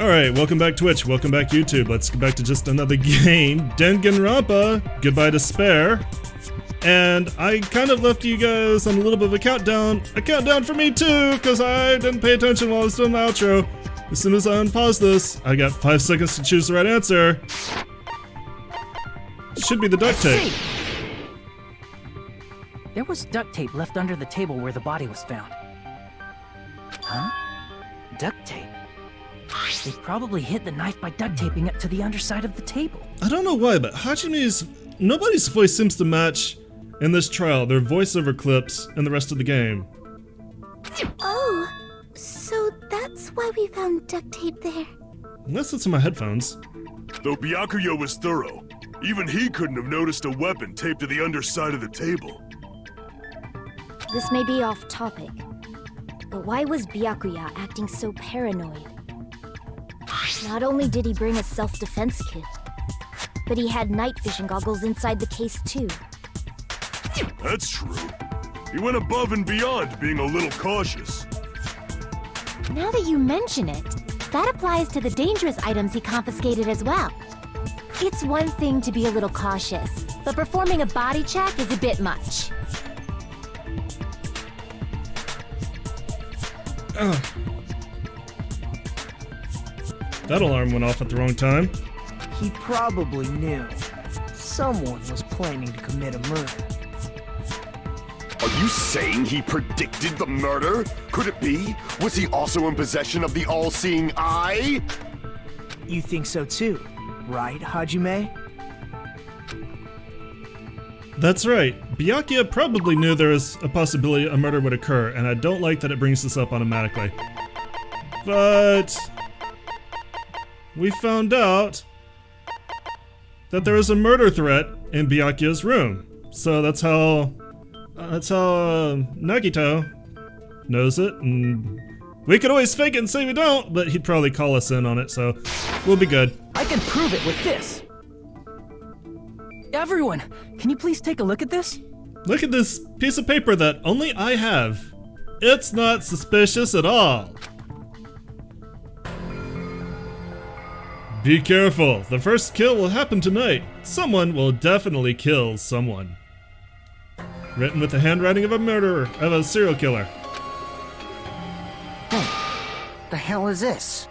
Alright, welcome back Twitch, welcome back YouTube. Let's get back to just another game, Danganronpa, Goodbye Despair. And I kind of left you guys on a little bit of a countdown for me too, because I didn't pay attention while I was doing the outro. As soon as I unpause this, I got 5 seconds to choose the right answer. Should be the duct tape. There was duct tape left under the table where the body was found. Huh? Duct tape? They probably hid the knife by duct taping it to the underside of the table. I don't know why, but nobody's voice seems to match in this trial. Their voiceover clips and the rest of the game. Oh, so that's why we found duct tape there. Unless it's in my headphones. Though Byakuya was thorough, even he couldn't have noticed a weapon taped to the underside of the table. This may be off topic, but why was Byakuya acting so paranoid? Not only did he bring a self-defense kit, but he had night vision goggles inside the case too. That's true. He went above and beyond being a little cautious. Now that you mention it, that applies to the dangerous items he confiscated as well. It's one thing to be a little cautious, but performing a body check is a bit much. That alarm went off at the wrong time. He probably knew someone was planning to commit a murder. Are you saying he predicted the murder? Could it be? Was he also in possession of the all-seeing eye? You think so too, right, Hajime? That's right. Byakuya probably knew there was a possibility a murder would occur, and I don't like that it brings this up automatically. But we found out that there was a murder threat in Byakuya's room. So that's how Nagito knows it, and we could always fake it and say we don't, but he'd probably call us in on it, so we'll be good. I can prove it with this. Everyone, can you please take a look at this? Look at this piece of paper that only I have. It's not suspicious at all. Be careful, the first kill will happen tonight. Someone will definitely kill someone. Written with the handwriting of a murderer, of a serial killer. The hell is this?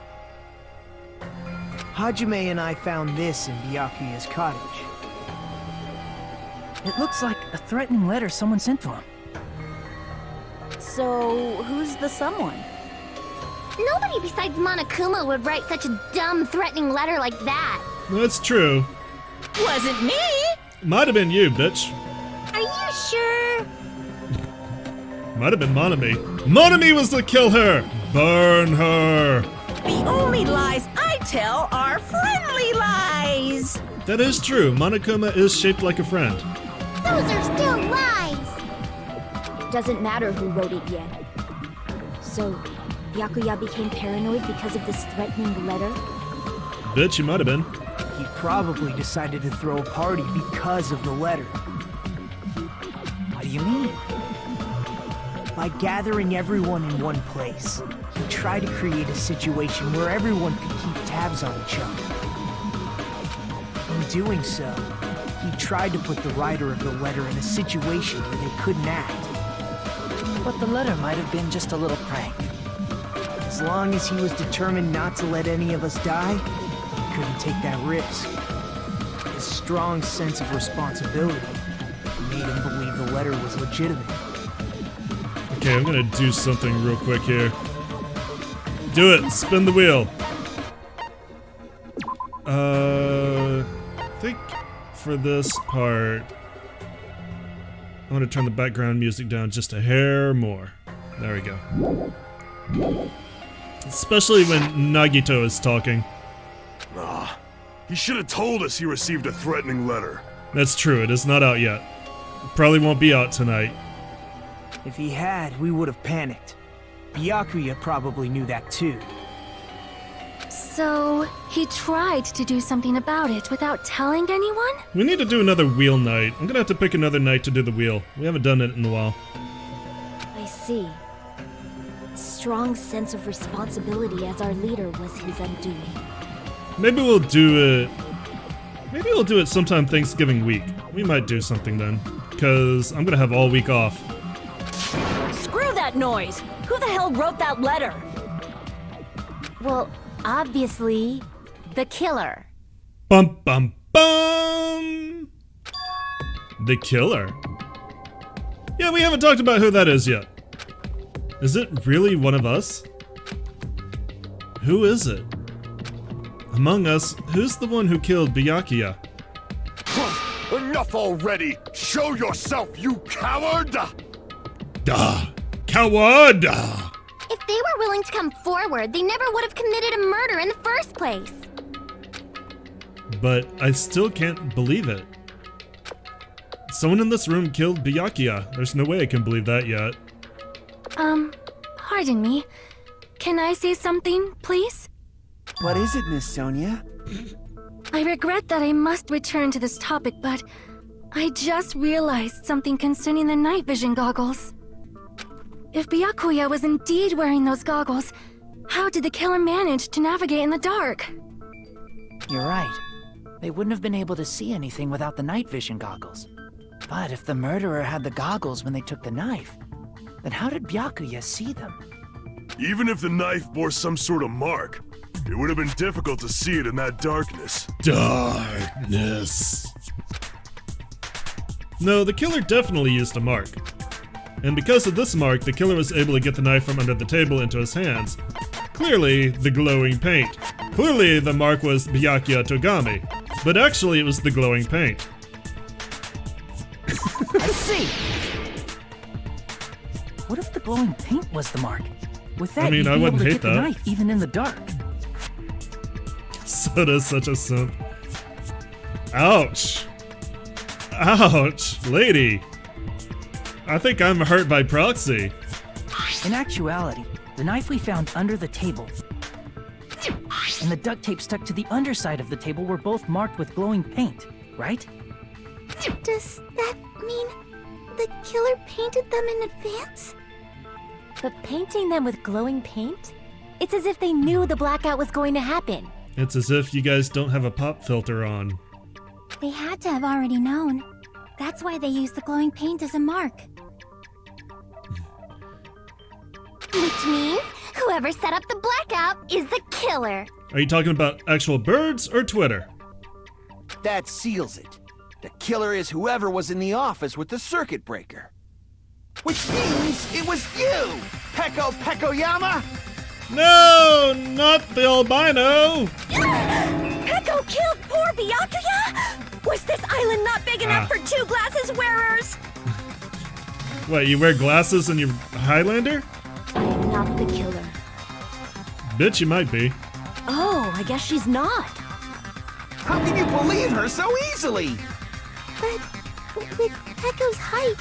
Hajime and I found this in Byakuya's cottage. It looks like a threatening letter someone sent to him. So, who's the someone? Nobody besides Monokuma would write such a dumb, threatening letter like that. That's true. Wasn't me! Might have been you, bitch. Are you sure? Might have been Monami. Monami was to kill her! Burn her! The only lies I tell are friendly lies! That is true. Monokuma is shaped like a friend. Those are still lies! Doesn't matter who wrote it yet. So, Byakuya became paranoid because of this threatening letter? Bitch, you might have been. He probably decided to throw a party because of the letter. What do you mean? By gathering everyone in one place, he tried to create a situation where everyone could keep tabs on each other. In doing so, he tried to put the writer of the letter in a situation where they couldn't act. But the letter might have been just a little prank. As long as he was determined not to let any of us die, he couldn't take that risk. His strong sense of responsibility made him believe the letter was legitimate. Okay, I'm gonna do something real quick here. Do it! Spin the wheel! I think for this part, I want to turn the background music down just a hair more. There we go. Especially when Nagito is talking. He should have told us he received a threatening letter. That's true, it is not out yet. Probably won't be out tonight. If he had, we would have panicked. Byakuya probably knew that too. So, he tried to do something about it without telling anyone? We need to do another wheel night. I'm gonna have to pick another night to do the wheel. We haven't done it in a while. I see. strong sense of responsibility as our leader was his undoing. Maybe we'll do it. Maybe we'll do it sometime Thanksgiving week. We might do something then, because I'm gonna have all week off. Screw that noise! Who the hell wrote that letter? Well, obviously, the killer. Bum bum bum! The killer. Yeah, we haven't talked about who that is yet. Is it really one of us? Who is it? Among us, who's the one who killed Byakuya? Enough already! Show yourself, you coward! Duh! Coward! If they were willing to come forward, they never would have committed a murder in the first place. But I still can't believe it. Someone in this room killed Byakuya. There's no way I can believe that yet. Pardon me. Can I say something, please? What is it, Miss Sonia? I regret that I must return to this topic, but I just realized something concerning the night vision goggles. If Byakuya was indeed wearing those goggles, how did the killer manage to navigate in the dark? You're right. They wouldn't have been able to see anything without the night vision goggles. But if the murderer had the goggles when they took the knife, then how did Byakuya see them? Even if the knife bore some sort of mark, it would have been difficult to see it in that darkness. Darkness. No, the killer definitely used a mark. And because of this mark, the killer was able to get the knife from under the table into his hands. Clearly, the glowing paint. Clearly, the mark was Byakuya Togami. But actually, it was the glowing paint. I see! What if the glowing paint was the mark? With that, I mean, you'd I be wouldn't able to hate get the that. knife even in the dark. Soda's such a simp. Ouch. Ouch, lady. I think I'm hurt by proxy. In actuality, the knife we found under the table and the duct tape stuck to the underside of the table were both marked with glowing paint, right? Does that mean the killer painted them in advance? But painting them with glowing paint? It's as if they knew the blackout was going to happen. It's as if you guys don't have a pop filter on. They had to have already known. That's why they used the glowing paint as a mark. Which means whoever set up the blackout is the killer. Are you talking about actual birds or Twitter? That seals it. The killer is whoever was in the office with the circuit breaker. Which means it was you, Peko Pekoyama! No, not the albino! Peko killed poor Byakuya? Was this island not big enough for two glasses wearers? What, you wear glasses and you're Highlander? I am not the killer. Bitch, you might be. Oh, I guess she's not. How can you believe her so easily? But with Peko's height,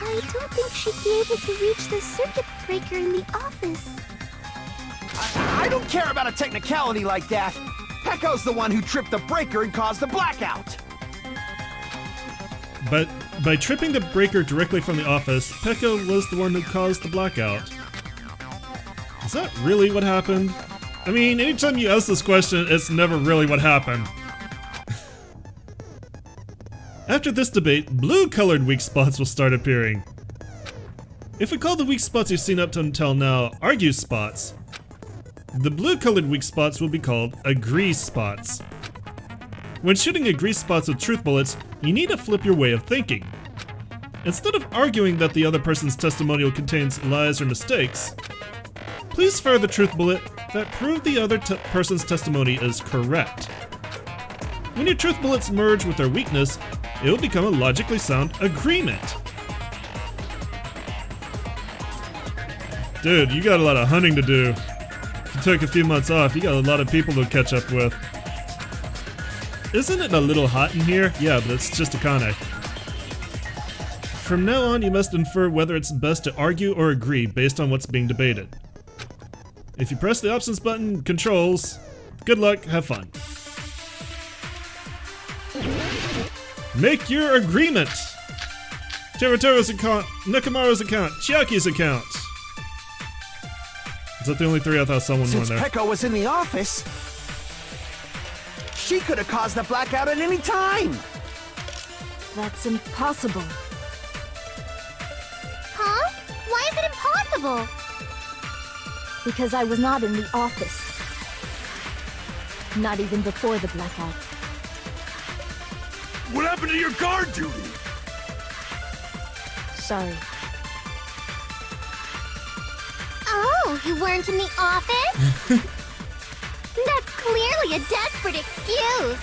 I don't think she'd be able to reach the circuit breaker in the office. I don't care about a technicality like that. Peko's the one who tripped the breaker and caused the blackout. But by tripping the breaker directly from the office, Peko was the one who caused the blackout. Is that really what happened? I mean, anytime you ask this question, it's never really what happened. After this debate, blue-colored weak spots will start appearing. If we call the weak spots you've seen up until now argue spots, the blue-colored weak spots will be called agree spots. When shooting agree spots with truth bullets, you need to flip your way of thinking. Instead of arguing that the other person's testimonial contains lies or mistakes, please fire the truth bullet that prove the other person's testimony is correct. When your truth bullets merge with their weakness, it will become a logically sound agreement. Dude, you got a lot of hunting to do. If you took a few months off, you got a lot of people to catch up with. Isn't it a little hot in here? Yeah, but it's just Akane. From now on, you must infer whether it's best to argue or agree based on what's being debated. If you press the options button, controls, good luck, have fun. Make your agreement! Teruto's account, Nakamura's account, Chiaki's account. that the only 3? I thought someone went Since there. Peko was in the office, she could have caused the blackout at any time. That's impossible. Huh? Why is it impossible? Because I was not in the office. Not even before the blackout. What happened to your guard duty? Sorry. Oh, you weren't in the office? That's clearly a desperate excuse.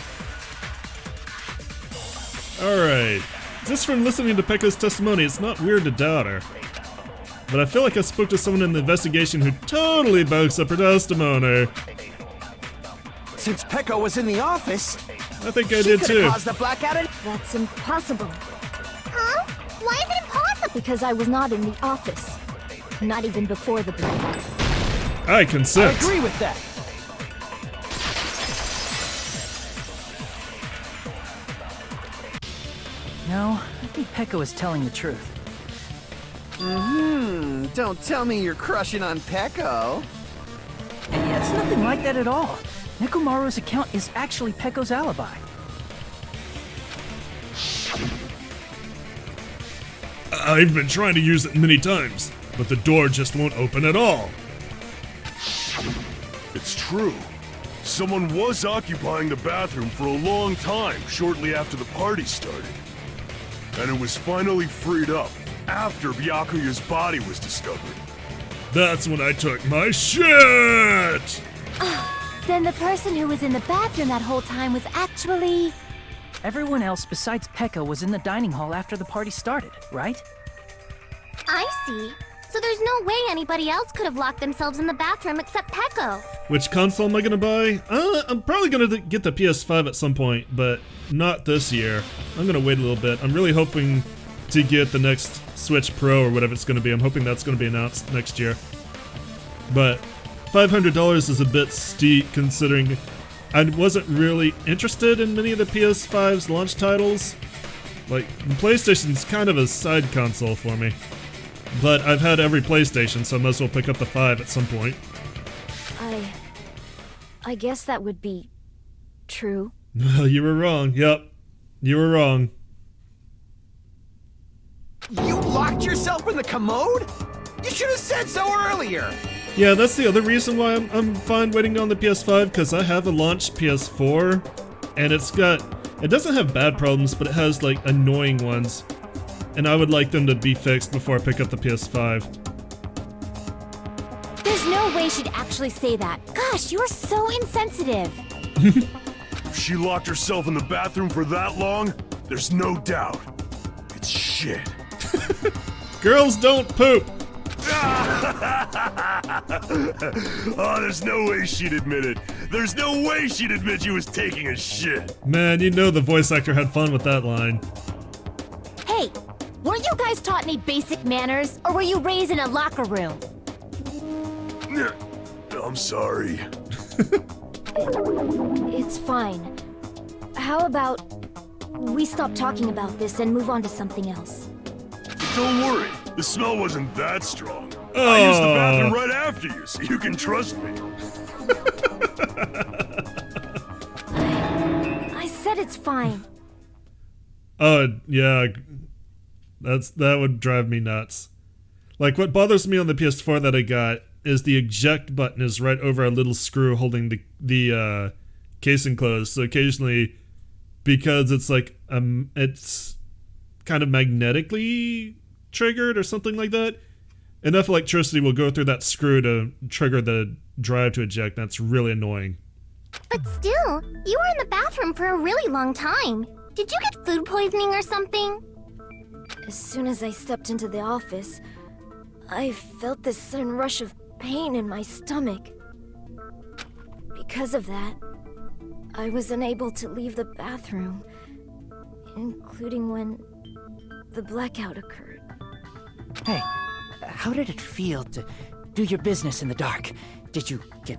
Alright. Just from listening to Peko's testimony, it's not weird to doubt her. But I feel like I spoke to someone in the investigation who totally bugs up her testimony. Since Peko was in the office, I think I she did could too. have caused the blackout at... That's impossible. Huh? Why is it impossible? Because I was not in the office. Not even before the blackout. I I consent. agree with that. No, I think Peko is telling the truth. Don't tell me you're crushing on Peko. Yeah, it's nothing like that at all. Nekomaru's account is actually Peko's alibi. I've been trying to use it many times, but the door just won't open at all. It's true. Someone was occupying the bathroom for a long time shortly after the party started. And it was finally freed up after Byakuya's body was discovered. That's when I took my shit! Then the person who was in the bathroom that whole time was actually... Everyone else besides Peko was in the dining hall after the party started, right? I see. So there's no way anybody else could have locked themselves in the bathroom except Peko. Which console am I gonna buy? I'm probably gonna get the PS5 at some point, but not this year. I'm gonna wait a little bit. I'm really hoping to get the next Switch Pro or whatever it's gonna be. I'm hoping that's gonna be announced next year. But $500 is a bit steep considering I wasn't really interested in many of the PS5's launch titles. Like, PlayStation's kind of a side console for me. But I've had every PlayStation, so I might as well pick up the 5 at some point. I guess that would be... true. You were wrong. Yep. You were wrong. You locked yourself in the commode? You should have said so earlier. Yeah, that's the other reason why I'm fine waiting on the PS5, because I have a launched PS4, and it doesn't have bad problems, but it has, like, annoying ones. And I would like them to be fixed before I pick up the PS5. There's no way she'd actually say that. Gosh, you're so insensitive. If she locked herself in the bathroom for that long, there's no doubt. It's shit. Girls don't poop! Oh, there's no way she'd admit it. There's no way she'd admit she was taking a shit. Man, you know the voice actor had fun with that line. Hey, weren't you guys taught any basic manners, or were you raised in a locker room? I'm sorry. It's fine. How about we stop talking about this and move on to something else? Don't worry, the smell wasn't that strong. I used the bathroom right after you, so you can trust me. I said it's fine. Oh, yeah. That would drive me nuts. Like, what bothers me on the PS4 that I got is the eject button is right over a little screw holding the casing closed. So occasionally, because it's like, it's kind of magnetically triggered or something like that, enough electricity will go through that screw to trigger the drive to eject. That's really annoying. But still, you were in the bathroom for a really long time. Did you get food poisoning or something? As soon as I stepped into the office, I felt this sudden rush of pain in my stomach. Because of that, I was unable to leave the bathroom, including when the blackout occurred. Hey, how did it feel to do your business in the dark? Did you get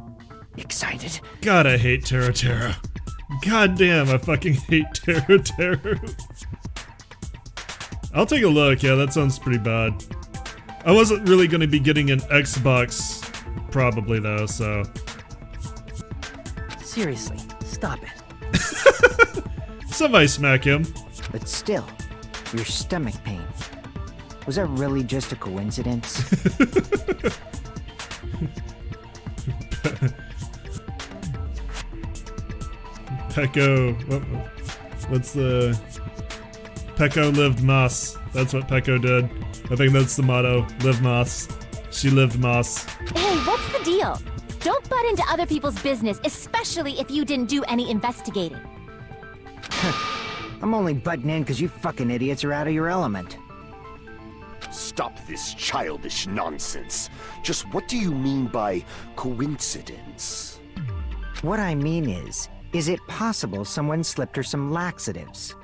excited? God, I hate Terra Terra. God damn, I fucking hate Terra Terra. I'll take a look. Yeah, that sounds pretty bad. I wasn't really going to be getting an Xbox probably though, so. Seriously, stop it. Somebody smack him. But still, your stomach pain. Was that really just a coincidence? Peko. What's the. Peko lived Moss. That's what Peko did. I think that's the motto. Live Moss. She lived Moss. Hey, what's the deal? Don't butt into other people's business, especially if you didn't do any investigating. I'm only butting in because you fucking idiots are out of your element. Stop this childish nonsense. Just what do you mean by coincidence? What I mean is it possible someone slipped her some laxatives?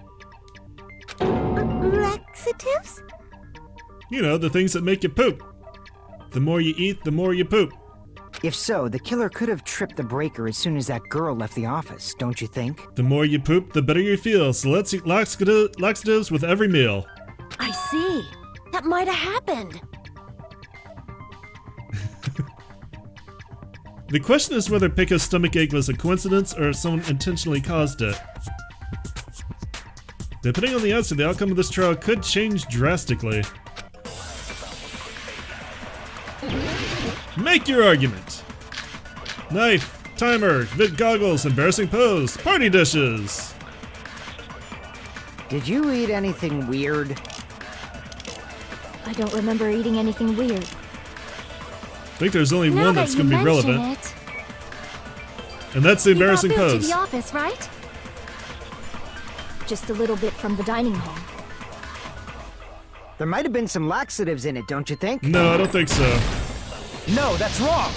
Laxatives? You know, the things that make you poop. The more you eat, the more you poop. If so, the killer could have tripped the breaker as soon as that girl left the office, don't you think? The more you poop, the better you feel. So let's eat laxatives with every meal. I see. That might have happened. The question is whether Peko's stomachache was a coincidence or if someone intentionally caused it. Depending on the answer, the outcome of this trial could change drastically. Make your argument. Knife, timer, vid goggles, embarrassing pose, party dishes. Did you eat anything weird? I don't remember eating anything weird. I think there's only Now one that that's you going to be mention relevant. it, And that's the you got embarrassing Bill to pose. the office, right? Just a little bit from the dining hall. There might have been some laxatives in it, don't you think? No, I don't think so. No, that's wrong!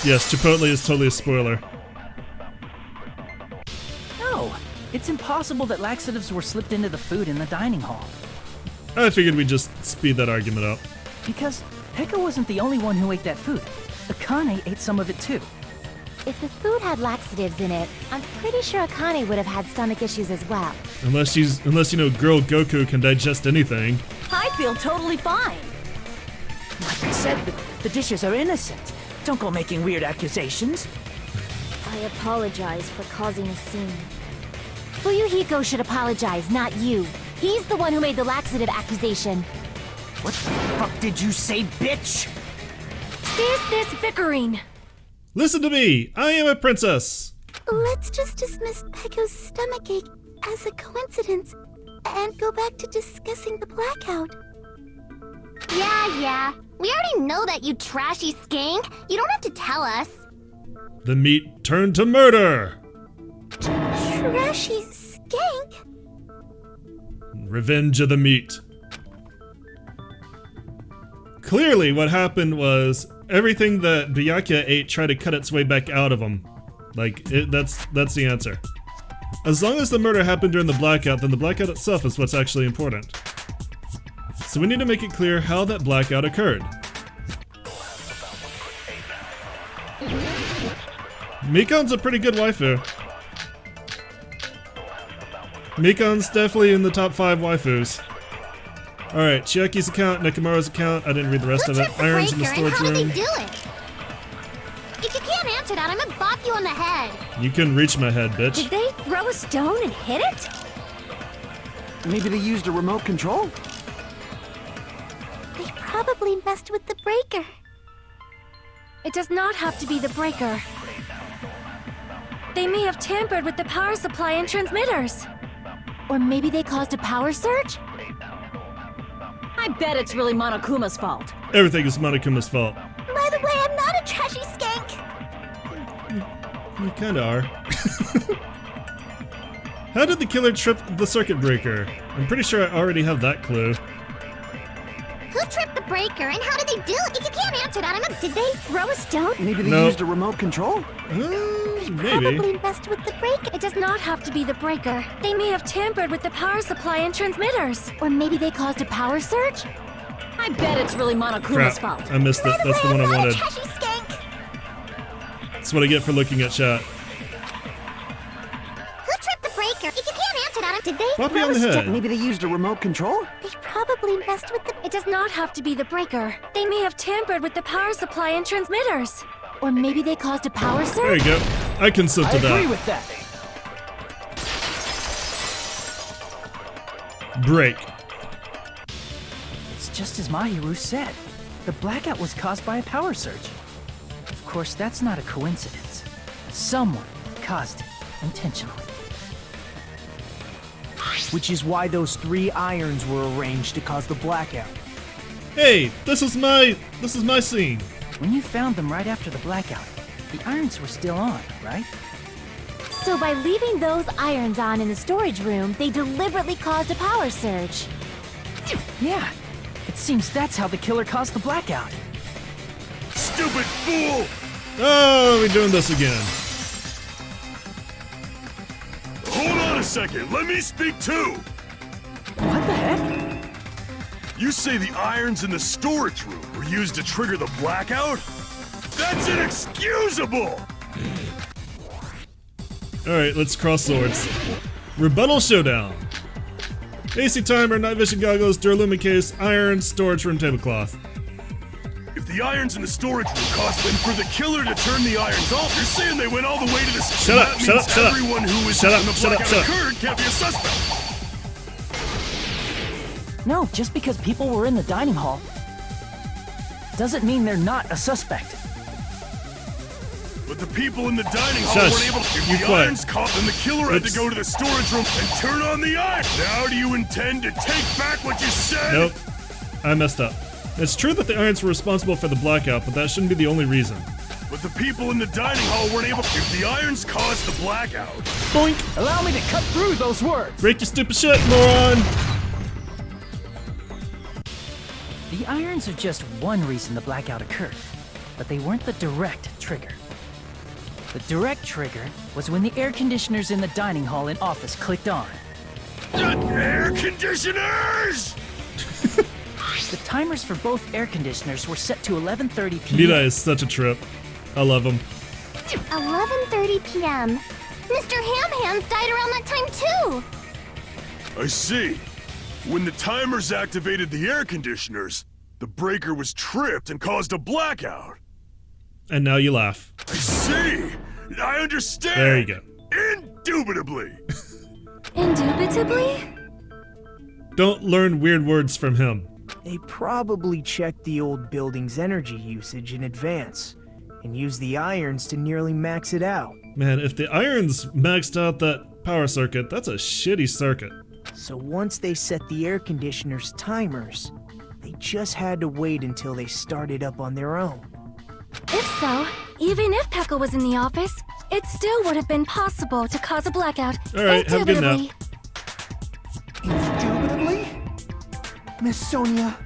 Yes, Chipotle is totally a spoiler. No, it's impossible that laxatives were slipped into the food in the dining hall. I figured we'd just speed that argument up. Because Peko wasn't the only one who ate that food. Akane ate some of it too. If the food had laxatives in it, I'm pretty sure Akane would have had stomach issues as well. Unless you know Girl Goku can digest anything. I feel totally fine. Like I said, the dishes are innocent. Don't go making weird accusations. I apologize for causing a scene. Fuyuhiko should apologize, not you. He's the one who made the laxative accusation. What the fuck did you say, bitch? Cease this bickering. Listen to me! I am a princess! Let's just dismiss Peko's stomachache as a coincidence and go back to discussing the blackout. Yeah. We already know that, you trashy skank. You don't have to tell us. The meat turned to murder! Trashy skank? Revenge of the meat. Clearly what happened was everything that Byakuya ate tried to cut its way back out of him. That's the answer. As long as the murder happened during the blackout, then the blackout itself is what's actually important. So we need to make it clear how that blackout occurred. Mikon's a pretty good waifu. Mikon's definitely in the top 5 waifus. Alright, Chiaki's account, Nekomaru's account, I didn't read the rest of it. Iron's in the storage How did room. they do it? If you can't answer that, I'm gonna bop you on the head. You couldn't reach my head, bitch. Did they throw a stone and hit it? Maybe they used a remote control? They probably messed with the breaker. It does not have to be the breaker. They may have tampered with the power supply and transmitters. Or maybe they caused a power surge? I bet it's really Monokuma's fault. Everything is Monokuma's fault. By the way, I'm not a trashy skank. You kinda are. How did the killer trip the circuit breaker? I'm pretty sure I already have that clue. Who tripped the breaker and how did they do it? If you can't answer that, did they throw a stone? Maybe they No. used a remote control? Maybe. Probably messed with the breaker. It does not have to be the breaker. They may have tampered with the power supply and transmitters. Or maybe they caused a power surge? I bet it's really Monokuma's Crap, fault. I missed it. That's the one I I'm not a wanted. trashy skank. That's what I get for looking at chat. Who tripped the breaker? If you can't answer that, did they Bop me throw on a the stone? head. Maybe they used a remote control? They probably messed with the... It does not have to be the breaker. They may have tampered with the power supply and transmitters. Or maybe they caused a power surge? There you go. I consent to I agree that. with that. Break. It's just as Mahiru said. The blackout was caused by a power surge. Of course, that's not a coincidence. Someone caused it intentionally. Which is why those 3 irons were arranged to cause the blackout. Hey, this is my scene. When you found them right after the blackout, the irons were still on, right? So by leaving those irons on in the storage room, they deliberately caused a power surge. Yeah. It seems that's how the killer caused the blackout. Stupid fool! Oh, we're doing this again. Hold on a second, let me speak too! What the heck? You say the irons in the storage room were used to trigger the blackout? That's inexcusable! Alright, let's cross swords. Rebuttal showdown. AC timer, night vision goggles, Duralumina case, iron, storage room tablecloth. If the irons in the storage room caused them for the killer to turn the irons off, you're saying they went all the way to the... Shut up, that shut means up, shut up. everyone who was Shut up, when the shut up, blackout shut up. occurred can't be a suspect. No, just because people were in the dining hall doesn't mean they're not a suspect. But the people in the dining hall Shush. weren't able to... You If the quiet. irons caught them, the killer had to go to the storage room and turn on the iron. Now do you intend to take back what you said? Nope. I messed up. It's true that the irons were responsible for the blackout, but that shouldn't be the only reason. But the people in the dining hall weren't able... If the irons caused the blackout... Boink! Allow me to cut through those words. Break your stupid shit, moron! The irons are just one reason the blackout occurred, but they weren't the direct trigger. The direct trigger was when the air conditioners in the dining hall and office clicked on. Air conditioners! The timers for both air conditioners were set to 11:30 p.m. Mira is such a trip. I love him. 11:30 p.m. Mr. Ham Hands died around that time too! I see. When the timers activated the air conditioners, the breaker was tripped and caused a blackout. And now you laugh. I see. I understand. There you go. Indubitably. Indubitably? Don't learn weird words from him. They probably checked the old building's energy usage in advance and used the irons to nearly max it out. Man, if the irons maxed out that power circuit, that's a shitty circuit. So once they set the air conditioner's timers, they just had to wait until they started up on their own. If so, even if Peko was in the office, it still would have been possible to cause a blackout. Alright, have a good nap. Indubitably? Miss Sonia,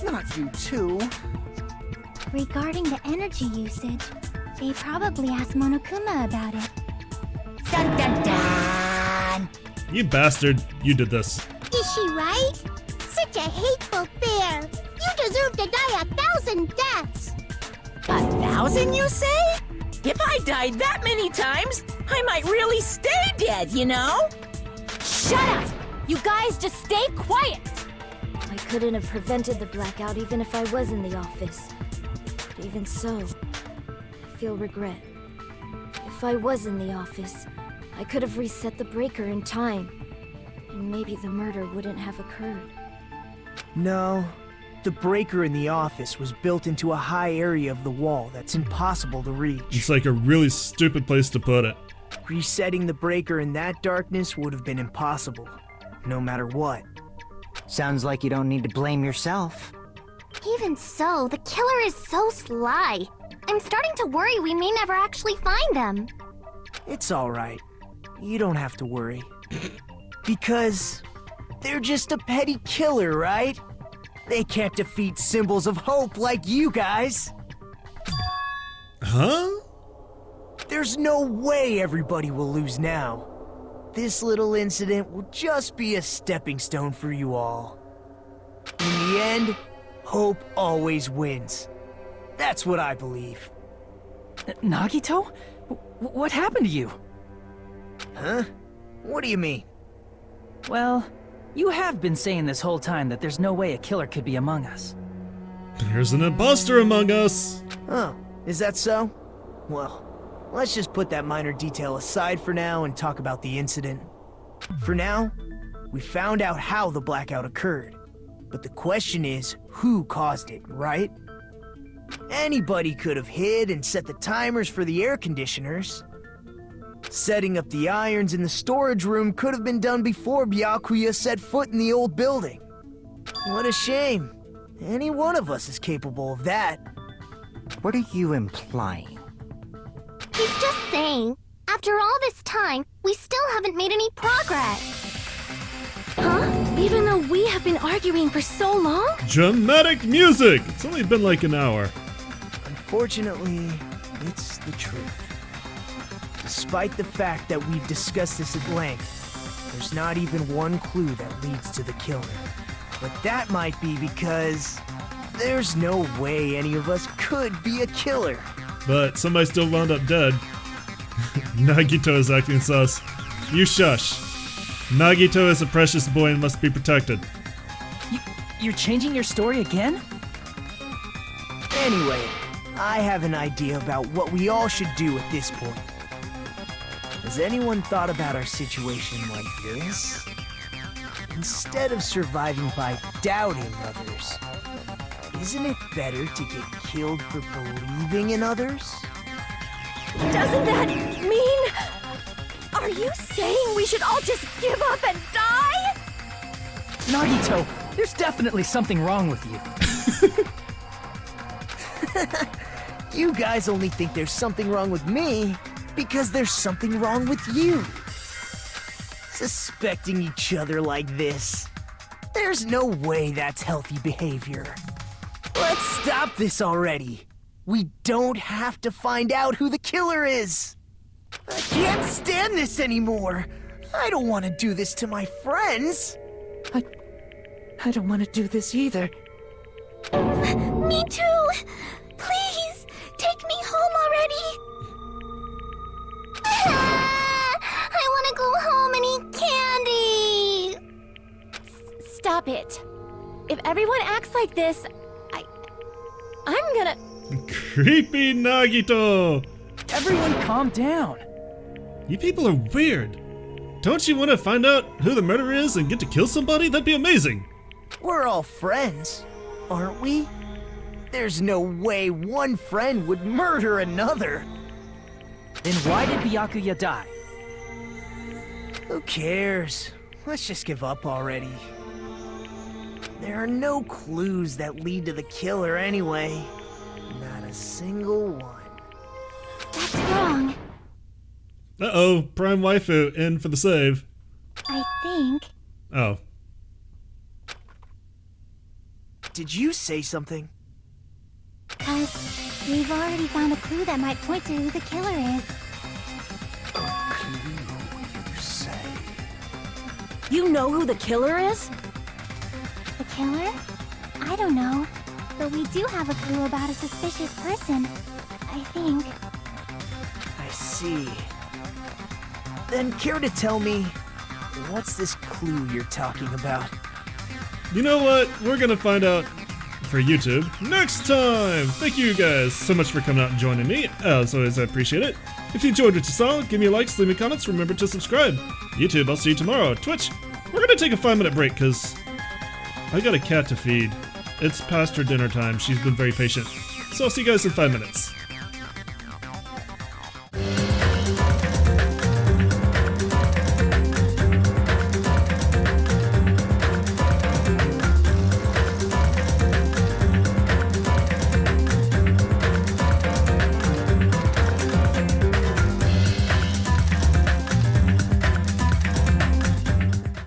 not you too. Regarding the energy usage, they probably asked Monokuma about it. Dun dun dun! You bastard, you did this. Is she right? Such a hateful bear! You deserve to die 1,000 deaths! 1,000, you say? If I died that many times, I might really stay dead, you know? Shut up! You guys just stay quiet! I couldn't have prevented the blackout even if I was in the office. But even so, I feel regret. If I was in the office, I could have reset the breaker in time. And maybe the murder wouldn't have occurred. No, the breaker in the office was built into a high area of the wall that's impossible to reach. It's like a really stupid place to put it. Resetting the breaker in that darkness would have been impossible, no matter what. Sounds like you don't need to blame yourself. Even so, the killer is so sly. I'm starting to worry we may never actually find them. It's alright. You don't have to worry. Because they're just a petty killer, right? They can't defeat symbols of hope like you guys. Huh? There's no way everybody will lose now. This little incident will just be a stepping stone for you all. In the end, hope always wins. That's what I believe. Nagito? What happened to you? Huh? What do you mean? Well, You have been saying this whole time that there's no way a killer could be among us. There's an imposter among us. Oh, is that so? Well, let's just put that minor detail aside for now and talk about the incident. For now, we found out how the blackout occurred. But the question is, who caused it, right? Anybody could have hid and set the timers for the air conditioners. Setting up the irons in the storage room could have been done before Byakuya set foot in the old building. What a shame. Any one of us is capable of that. What are you implying? He's just saying, after all this time, we still haven't made any progress. Huh? Even though we have been arguing for so long? Dramatic music! It's only been like an hour. Unfortunately, it's the truth. Despite the fact that we've discussed this at length, there's not even one clue that leads to the killer. But that might be because there's no way any of us could be a killer. But somebody still wound up dead. Nagito is acting sus. You shush. Nagito is a precious boy and must be protected. You're changing your story again? Anyway, I have an idea about what we all should do at this point. Has anyone thought about our situation like this? Instead of surviving by doubting others, isn't it better to get killed for believing in others? Doesn't that mean... Are you saying we should all just give up and die? Nagito, there's definitely something wrong with you. You guys only think there's something wrong with me because there's something wrong with you. Suspecting each other like this. There's no way that's healthy behavior. Let's stop this already. We don't have to find out who the killer is. I can't stand this anymore. I don't want to do this to my friends. I don't want to do this either. Me too! Please, take me home already! I want to go home and eat candy! Stop it. If everyone acts like this, I'm gonna... Creepy Nagito! Everyone calm down. You people are weird. Don't you want to find out who the murderer is and get to kill somebody? That'd be amazing. We're all friends, aren't we? There's no way one friend would murder another. Then why did Byakuya die? Who cares? Let's just give up already. There are no clues that lead to the killer anyway. Not a single one. That's wrong. Uh-oh, Prime Waifu in for the save. I think. Oh. Did you say something? We've already found a clue that might point to who the killer is. A clue, you say? You know who the killer is? The killer? I don't know. But we do have a clue about a suspicious person. I think. I see. Then care to tell me, what's this clue you're talking about? You know what? We're gonna find out for YouTube next time! Thank you guys so much for coming out and joining me. As always, I appreciate it. If you enjoyed what you saw, give me a like, leave me comments, remember to subscribe. YouTube, I'll see you tomorrow. Twitch, we're gonna take a 5-minute break because I got a cat to feed. It's past her dinner time. She's been very patient. So I'll see you guys in 5 minutes.